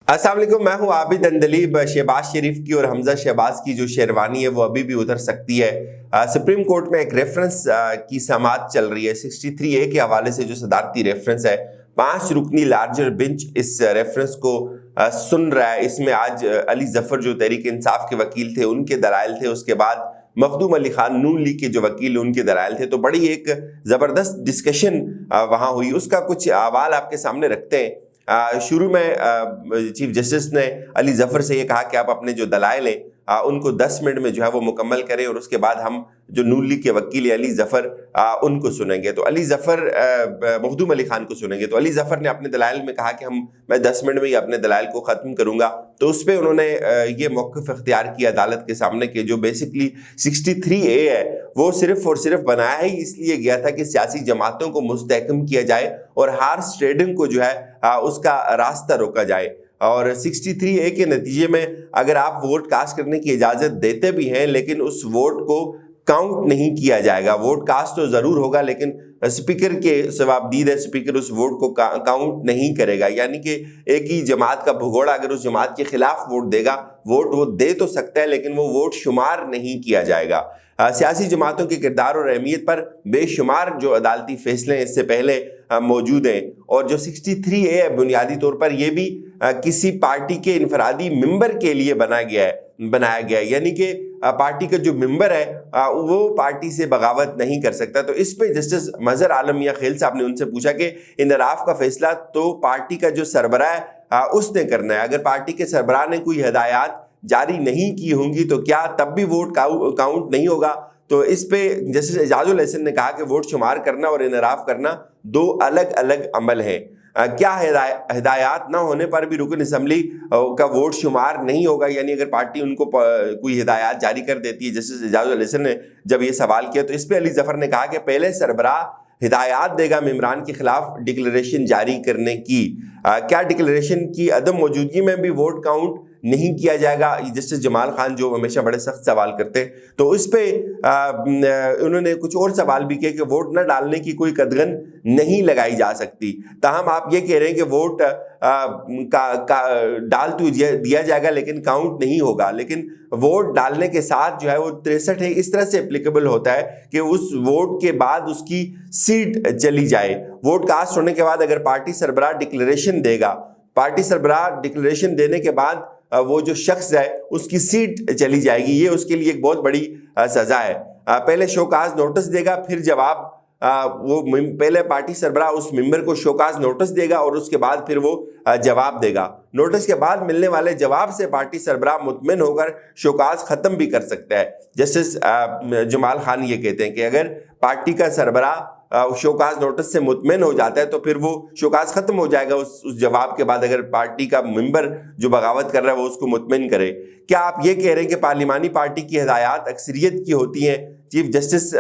अस्सलाम वालेकुम, मैं हूं आबिद अंदलीब। शहबाज शरीफ की और हमजा शहबाज की जो शेरवानी है वो अभी भी उतर सकती है। सुप्रीम कोर्ट में एक रेफरेंस की समाअत चल रही है 63A के हवाले से, जो सदारती रेफरेंस है। 5 रुकनी लार्जर बेंच इस रेफरेंस को सुन रहा है। इसमें आज अली जफर जो तहरीक इंसाफ के वकील थे उनके दलाइल थे, उसके बाद मखदूम अली खान नून लीग के जो वकील उनके दलाइल थे। तो बड़ी एक ज़बरदस्त डिस्कशन वहाँ हुई, उसका कुछ अहवाल आपके सामने रखते हैं। शुरू में चीफ जस्टिस ने अली जफर से ये कहा कि आप अपने जो दलाइल हैं उनको 10 मिनट में जो है वो मुकम्मल करें, और उसके बाद हम जो नून लीग के वकील अली जफर उनको सुनेंगे। तो अली जफर मखदूम अली खान को सुनेंगे। तो अली जफर ने अपने दलाइल में कहा कि मैं 10 मिनट में ही अपने दलाइल को ख़त्म करूँगा। तो उस पर उन्होंने ये मौक़िफ़ इख्तियार किया अदालत के सामने कि जो बेसिकली 63A है वो सिर्फ़ और सिर्फ बनाया ही इसलिए गया था कि सियासी जमातों को मुस्तहकम किया जाए और हार्स ट्रेडिंग को जो है उसका रास्ता रोका जाए। और 63A के नतीजे में अगर आप वोट कास्ट करने की इजाज़त देते भी हैं, लेकिन उस वोट को काउंट नहीं किया जाएगा। वोट कास्ट तो ज़रूर होगा, लेकिन स्पीकर के सवाबदीद है, स्पीकर उस वोट को काउंट नहीं करेगा। यानी कि एक ही जमात का भगोड़ा अगर उस जमात के खिलाफ वोट देगा, वोट वो दे तो सकता है लेकिन वो वोट शुमार नहीं किया जाएगा। सियासी जमातों के किरदार और अहमियत पर बेशुमार जो अदालती फैसले इससे पहले मौजूद हैं। और जो 63A है बुनियादी तौर पर यह भी किसी पार्टी के इनफरादी मेंबर के लिए बनाया गया है। यानी कि पार्टी का जो मेंबर है वो पार्टी से बगावत नहीं कर सकता। तो इस पे जस्टिस मजहर आलम मियां खेल साहब ने उनसे पूछा कि इनराफ का फैसला तो पार्टी का जो सरबराह है उसने करना है। अगर पार्टी के सरबराह ने कोई हिदायत जारी नहीं की होंगी तो क्या तब भी वोट काउंट नहीं होगा? तो इस पे जस्टिस एजाजुल हसन ने कहा कि वोट शुमार करना और इनराफ करना 2 अलग अलग अमल हैं। क्या हिदायत ना होने पर भी रुकन असम्बली का वोट शुमार नहीं होगा? यानी अगर पार्टी उनको कोई हिदायत जारी कर देती है, जस्टिस एजाजुल हसन ने जब ये सवाल किया तो इस पे अली जफर ने कहा कि पहले सरबराह हिदायत देगा मेम्बरान के खिलाफ डिक्लेरेशन जारी करने की। क्या डिक्लेरेशन की अदम मौजूदगी में भी वोट काउंट नहीं किया जाएगा? जस्टिस जमाल खान जो हमेशा बड़े सख्त सवाल करते हैं, तो इस पे उन्होंने कुछ और सवाल भी किए कि वोट न डालने की कोई कदगन नहीं लगाई जा सकती। ताहम आप ये कह रहे हैं कि वोट डाल तो दिया जाएगा लेकिन काउंट नहीं होगा। लेकिन वोट डालने के साथ जो है वो 63 है इस तरह से एप्लीकेबल होता है कि उस वोट के बाद उसकी सीट चली जाए। वोट कास्ट होने के बाद अगर पार्टी सरबराह डिक्लेरेशन देगा, पार्टी सरबराह डिक्लेरेशन देने के बाद वो जो शख्स है उसकी सीट चली जाएगी। ये उसके लिए एक बहुत बड़ी सजा है। पहले शोकाज नोटिस देगा, फिर जवाब वो पहले पार्टी सरबराह उस मेंबर को शोकाज नोटिस देगा और उसके बाद फिर वो जवाब देगा। नोटिस के बाद मिलने वाले जवाब से पार्टी सरबराह मुतमिन होकर शोकाज ख़त्म भी कर सकता है। जस्टिस जमाल खान ये कहते हैं कि अगर पार्टी का सरबराह शोकाज नोटिस से मुतमिन हो जाता है तो फिर वो शोकाज ख़त्म हो जाएगा उस जवाब के बाद, अगर पार्टी का मेंबर जो बगावत कर रहा है वो उसको मुतमिन करे। क्या आप ये कह रहे हैं कि पार्लिमानी पार्टी की हिदायत अक्सरियत की होती हैं? चीफ जस्टिस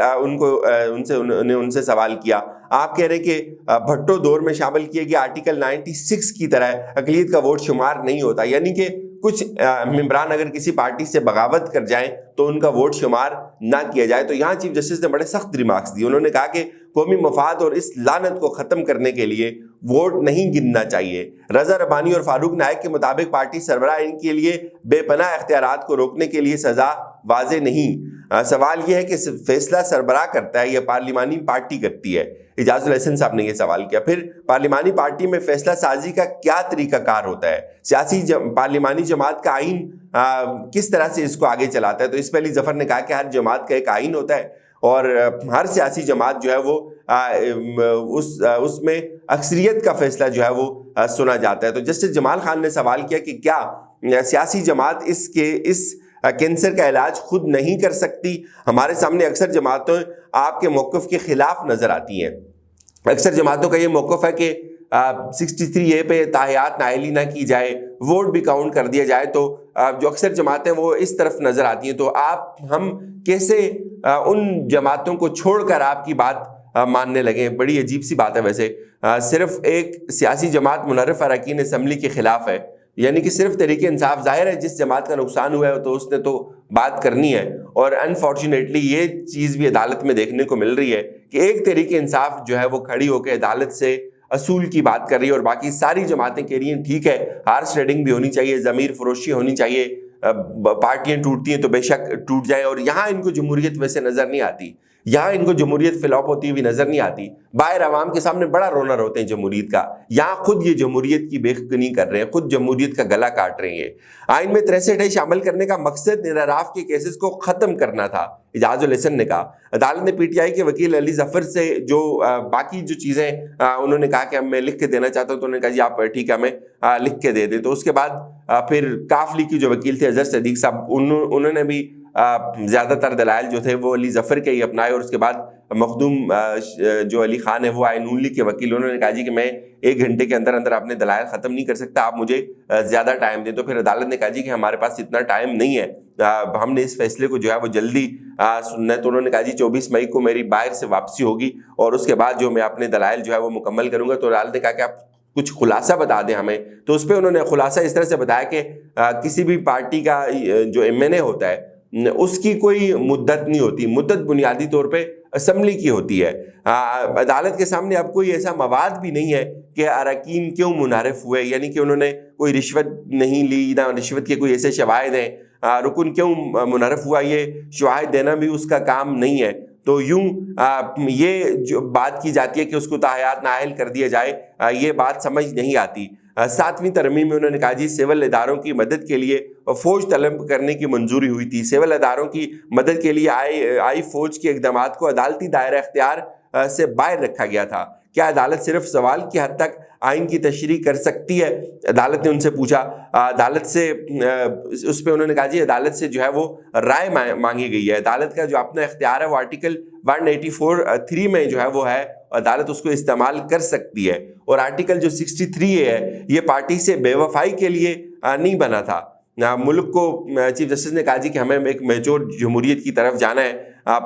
उनसे सवाल किया। आप कह रहे हैं कि भट्टो दौर में शामिल किए गए आर्टिकल 96 की तरह अक़लियत का वोट शुमार नहीं होता। यानी कि कुछ मेंबरान अगर किसी पार्टी से बगावत कर जाएं तो उनका वोट शुमार ना किया जाए। तो यहाँ चीफ जस्टिस ने बड़े सख्त रिमार्क्स दिए। उन्होंने कहा कि कौमी मफाद और इस लानत को ख़त्म करने के लिए वोट नहीं गिनना चाहिए। रजा रब्बानी और फारूक नायक के मुताबिक पार्टी सरबराह इनके लिए बेपनाह इख्तियारात को रोकने के लिए सज़ा वाज़े नहीं। सवाल यह है कि फैसला सरबराह करता है या पार्लिमानी पार्टी करती है? एजाजुल हसन साहब ने यह सवाल किया। फिर पार्लिमानी पार्टी में फैसला साजी का क्या तरीकाकार होता है? सियासी पार्लिमानी जमात का आइन किस तरह से इसको आगे चलाता है? तो इस पर अली जफर ने कहा कि हर जमात का एक आइन होता है और हर सियासी जमात जो है वो उसमें अक्सरियत का फैसला जो है वो सुना जाता है। तो जस्टिस जमाल खान ने सवाल किया कि क्या सियासी जमात इस कैंसर का इलाज खुद नहीं कर सकती? हमारे सामने अक्सर जमातें आपके मौक़िफ़ के खिलाफ नज़र आती हैं। अक्सर जमातों का ये मौक़िफ़ है कि 63A पे ताहियात नाअहली ना की जाए, वोट भी काउंट कर दिया जाए। तो जो अक्सर जमातें वो इस तरफ नज़र आती हैं। तो हम कैसे उन जमातों को छोड़कर आपकी बात मानने लगे? बड़ी अजीब सी बात है। वैसे सिर्फ एक सियासी जमात मुनर्रफ अरकान असम्बली के खिलाफ है, यानी कि सिर्फ तहरीक इंसाफ, जाहिर है जिस जमात का नुकसान हुआ है तो उसने तो बात करनी है। और अनफॉर्चुनेटली ये चीज़ भी अदालत में देखने को मिल रही है कि एक तहरीक इंसाफ जो है वो खड़ी होकर अदालत से اصول کی بات کر رہی ہے اور باقی ساری جماعتیں کہہ رہی ہیں ٹھیک ہے ہارس ریڈنگ بھی ہونی چاہیے, ضمیر فروشی ہونی چاہیے, پارٹیاں ٹوٹتی ہیں تو بے شک ٹوٹ جائیں, اور یہاں ان کو جمہوریت ویسے نظر نہیں آتی, یہاں ان کو جمہوریت فلاپ ہوتی ہوئی نظر نہیں آتی. باہر عوام کے سامنے بڑا رونا روتے ہیں جمہوریت کا, یہاں خود یہ جمہوریت کی بےخنی کر رہے ہیں, خود جمہوریت کا گلا کاٹ رہے ہیں. آئین میں 63A شامل کرنے کا مقصد انحراف کے کیسز کو ختم کرنا تھا, اعجاز الحسن نے کہا. عدالت نے پی ٹی آئی کے وکیل علی ظفر سے جو باقی جو چیزیں انہوں نے کہا کہ میں لکھ کے دینا چاہتا ہوں, تو انہوں نے کہا جی آپ ٹھیک ہے ہمیں لکھ کے دے دیں. تو اس کے بعد پھر کاف لیگ کے جو وکیل تھے اظہر صدیق صاحب, انہوں نے بھی زیادہ تر دلائل جو تھے وہ علی ظفر کے ہی اپنائے, اور اس کے بعد مخدوم جو علی خان ہے وہ آئے نون لیگ کے وکیل, انہوں نے کہا جی کہ میں 1 گھنٹے کے اندر اندر اپنے دلائل ختم نہیں کر سکتا, آپ مجھے زیادہ ٹائم دیں. تو پھر عدالت نے کہا جی کہ ہمارے پاس اتنا ٹائم نہیں ہے, ہم نے اس فیصلے کو جو ہے وہ جلدی سننا ہے. تو انہوں نے کہا جی 24 مئی کو میری باہر سے واپسی ہوگی اور اس کے بعد جو میں اپنے دلائل جو ہے وہ مکمل کروں گا. تو عدالت نے کہا کہ آپ کچھ خلاصہ بتا دیں ہمیں. تو اس پہ انہوں نے خلاصہ اس طرح سے بتایا کہ کسی بھی پارٹی کا جو MNA ہوتا ہے اس کی کوئی مدت نہیں ہوتی, مدت بنیادی طور پہ اسمبلی کی ہوتی ہے. عدالت کے سامنے اب کوئی ایسا مواد بھی نہیں ہے کہ اراکین کیوں منحرف ہوئے, یعنی کہ انہوں نے کوئی رشوت نہیں لی, نہ رشوت کے کوئی ایسے شواہد ہیں, رکن کیوں منحرف ہوا یہ شواہد دینا بھی اس کا کام نہیں ہے. تو یوں یہ جو بات کی جاتی ہے کہ اس کو تاحیات نااہل کر دیا جائے, یہ بات سمجھ نہیں آتی. 7ویں ترمیم میں انہوں نے کہا جی سول اداروں کی مدد کے لیے فوج طلب کرنے کی منظوری ہوئی تھی. سول اداروں کی مدد کے لیے آئی فوج کے اقدامات کو عدالتی دائرہ اختیار سے باہر رکھا گیا تھا. کیا عدالت صرف سوال کی حد تک آئین کی تشریح کر سکتی ہے, عدالت نے ان سے پوچھا. عدالت سے اس پہ انہوں نے کہا جی عدالت سے جو ہے وہ رائے مانگی گئی ہے. عدالت کا جو اپنا اختیار ہے وہ آرٹیکل 184(3) میں جو ہے وہ ہے, عدالت اس کو استعمال کر سکتی ہے. اور آرٹیکل جو 63A ہے یہ پارٹی سے بے وفائی کے لیے نہیں بنا تھا. ملک کو چیف جسٹس نے کہا جی کہ ہمیں ایک میچور جمہوریت کی طرف جانا ہے,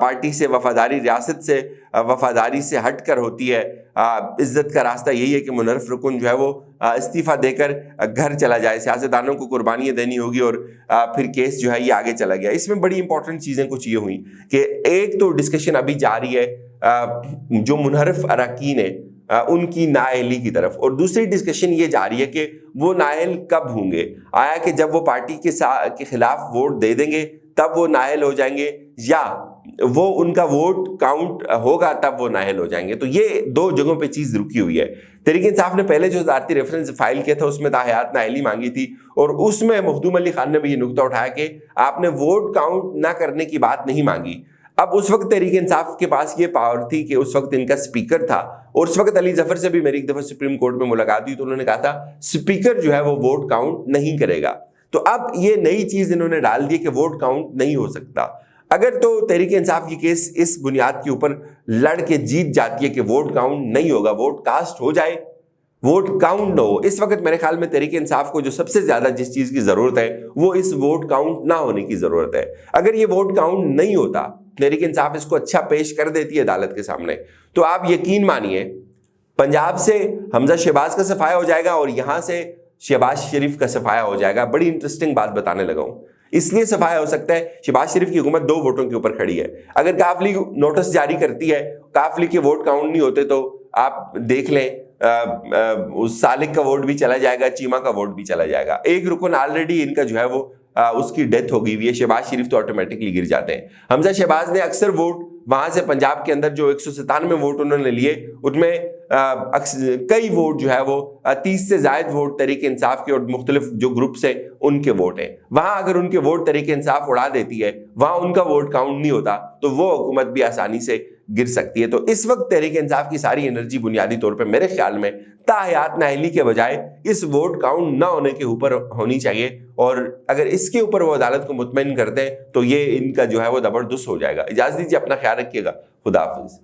پارٹی سے وفاداری ریاست سے وفاداری سے ہٹ کر ہوتی ہے. عزت کا راستہ یہی ہے کہ منحرف رکن جو ہے وہ استعفیٰ دے کر گھر چلا جائے. سیاستدانوں کو قربانیاں دینی ہوگی, اور پھر کیس جو ہے یہ آگے چلا گیا. اس میں بڑی امپورٹنٹ چیزیں کچھ یہ ہوئیں کہ ایک تو ڈسکشن ابھی جاری ہے جو منحرف اراکین ہیں ان کی نااہلی کی طرف, اور دوسری ڈسکشن یہ جاری ہے کہ وہ نااہل کب ہوں گے. آیا کہ جب وہ پارٹی کے خلاف ووٹ دے دیں گے تب وہ نااہل ہو جائیں گے, یا وہ ان کا ووٹ کاؤنٹ ہوگا تب وہ نااہل ہو جائیں گے. تو یہ 2 جگہوں پہ چیز رکی ہوئی ہے. تحریک انصاف نے پہلے جو صدارتی ریفرنس فائل کیا تھا اس میں تاحیات نااہلی مانگی تھی, اور اس میں مخدوم علی خان نے بھی یہ نقطہ اٹھایا کہ آپ نے ووٹ کاؤنٹ نہ کرنے کی بات نہیں مانگی. اب اس وقت تحریک انصاف کے پاس یہ پاور تھی کہ اس وقت ان کا سپیکر تھا, اور اس وقت علی ظفر سے بھی میری ایک دفعہ سپریم کورٹ میں ملاقات ہوئی تو انہوں نے کہا تھا سپیکر جو ہے وہ ووٹ کاؤنٹ نہیں کرے گا. تو اب یہ نئی چیز انہوں نے ڈال دی کہ ووٹ کاؤنٹ نہیں ہو سکتا. اگر تو تحریک انصاف کی کیس اس بنیاد کے اوپر لڑ کے جیت جاتی ہے کہ ووٹ کاؤنٹ نہیں ہوگا, ووٹ کاسٹ ہو جائے, ووٹ کاؤنٹ نہ ہو. اس وقت میرے خیال میں تحریک انصاف کو جو سب سے زیادہ جس چیز کی ضرورت ہے وہ اس ووٹ کاؤنٹ نہ ہونے کی ضرورت ہے. اگر یہ ووٹ کاؤنٹ نہیں ہوتا, تحریک انصاف اس کو اچھا پیش کر دیتی ہے عدالت کے سامنے, تو آپ یقین مانیے پنجاب سے حمزہ شہباز کا صفایا ہو جائے گا اور یہاں سے شہباز شریف کا صفایا ہو جائے گا. بڑی انٹرسٹنگ بات بتانے لگا ہوں. اس لیے صفایا ہو سکتا ہے شہباز شریف کی حکومت 2 ووٹوں کے اوپر کھڑی ہے. اگر کاف لیگ نوٹس جاری کرتی ہے, کاف لیگ کے ووٹ کاؤنٹ نہیں ہوتے, تو آپ دیکھ لیں اس سالک کا ووٹ بھی چلا جائے گا, چیمہ کا ووٹ بھی چلا جائے گا. ایک رکن آلریڈی ان کا جو ہے وہ اس کی ڈیتھ ہو گئی ہوئی ہے, شہباز شریف تو آٹومیٹکلی گر جاتے ہیں. حمزہ شہباز نے اکثر ووٹ وہاں سے پنجاب کے اندر جو 197 ووٹ انہوں نے لیے ان میں کئی ووٹ جو ہے وہ 30 سے زائد ووٹ تحریک انصاف کے اور مختلف جو گروپس ہیں ان کے ووٹ ہیں. وہاں اگر ان کے ووٹ تحریک انصاف اڑا دیتی ہے, وہاں ان کا ووٹ کاؤنٹ نہیں ہوتا, تو وہ حکومت بھی آسانی سے گر سکتی ہے. تو اس وقت تحریک انصاف کی ساری انرجی بنیادی طور پہ میرے خیال میں تاحیات نااہلی کے بجائے اس ووٹ کاؤنٹ نہ ہونے کے اوپر ہونی چاہیے, اور اگر اس کے اوپر وہ عدالت کو مطمئن کر دیں تو یہ ان کا جو ہے وہ زبردست ہو جائے گا. اجازت دیجیے, اپنا خیال رکھیے گا. خدا حافظ.